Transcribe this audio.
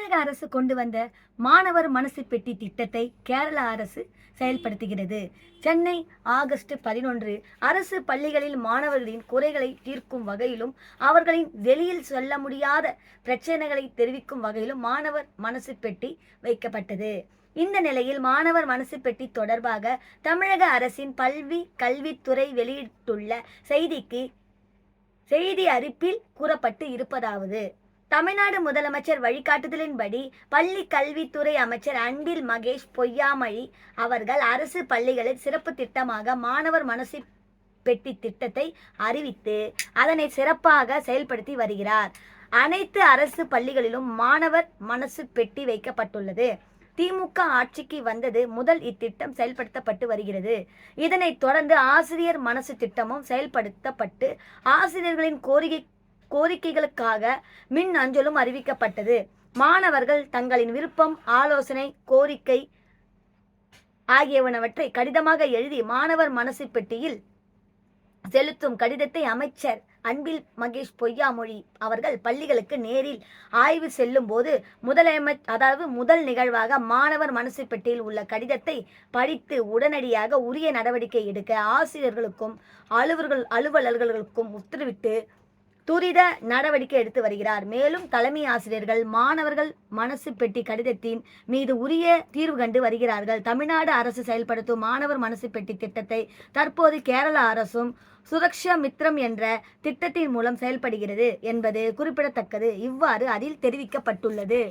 தமிழக அரசு கொண்டு வந்த மாணவர் மனசு பெட்டி திட்டத்தை கேரள அரசு செயல்படுத்துகிறது. சென்னை ஆகஸ்ட் 11 அரசு பள்ளிகளில் மாணவர்களின் குறைகளை தீர்க்கும் வகையிலும் அவர்களின் வெளியில் சொல்ல முடியாத பிரச்சனைகளை தெரிவிக்கும் வகையிலும் மாணவர் மனசு பெட்டி வைக்கப்பட்டது. இந்த நிலையில் மாணவர் மனசு பெட்டி தொடர்பாக தமிழக அரசின் கல்வித்துறை வெளியிட்டுள்ள செய்தி அறிப்பில் கூறப்பட்டு இருப்பதாவது: தமிழ்நாடு முதலமைச்சர் வழிகாட்டுதலின்படி பள்ளி கல்வித்துறை அமைச்சர் அன்பில் மகேஷ் பொய்யாமொழி அவர்கள் அரசு பள்ளிகளில் சிறப்பு திட்டமாக மாணவர் மனசு பெட்டி திட்டத்தை அறிவித்து அதனை சிறப்பாக செயல்படுத்தி வருகிறார். அனைத்து அரசு பள்ளிகளிலும் மாணவர் மனசு பெட்டி வைக்கப்பட்டுள்ளது. திமுக ஆட்சிக்கு வந்தது முதல் இத்திட்டம் செயல்படுத்தப்பட்டு வருகிறது. இதனைத் தொடர்ந்து ஆசிரியர் மனசு திட்டமும் செயல்படுத்தப்பட்டு ஆசிரியர்களின் கோரிக்கைகளுக்காக மின் அஞ்சலும் அறிவிக்கப்பட்டது. மாணவர்கள் தங்களின் விருப்பம், ஆலோசனை, கோரிக்கை ஆகியவற்றை கடிதமாக எழுதி மாணவர் மனசு பெட்டியில் செலுத்தும் கடிதத்தை அமைச்சர் அன்பில் மகேஷ் பொய்யாமொழி அவர்கள் பள்ளிகளுக்கு நேரில் ஆய்வு செல்லும் போது முதல் நிகழ்வாக மாணவர் மனசு பெட்டியில் உள்ள கடிதத்தை படித்து உடனடியாக உரிய நடவடிக்கை எடுக்க ஆசிரியர்களுக்கும் அலுவலர்களுக்கும் உத்தரவிட்டு துரித நடவடிக்கை எடுத்து வருகிறார். மேலும் தலைமை ஆசிரியர்கள் மாணவர்கள் மனசு பெட்டி கடிதத்தின் மீது உரிய தீர்வு கண்டு வருகிறார்கள். தமிழ்நாடு அரசு செயல்படுத்தும் மாணவர் மனசு பெட்டி திட்டத்தை தற்போது கேரள அரசும் சுரக்ஷா மித்ரம் என்ற திட்டத்தின் மூலம் செயல்படுகிறது என்பது குறிப்பிடத்தக்கது. இவ்வாறு அதில் தெரிவிக்கப்பட்டுள்ளது.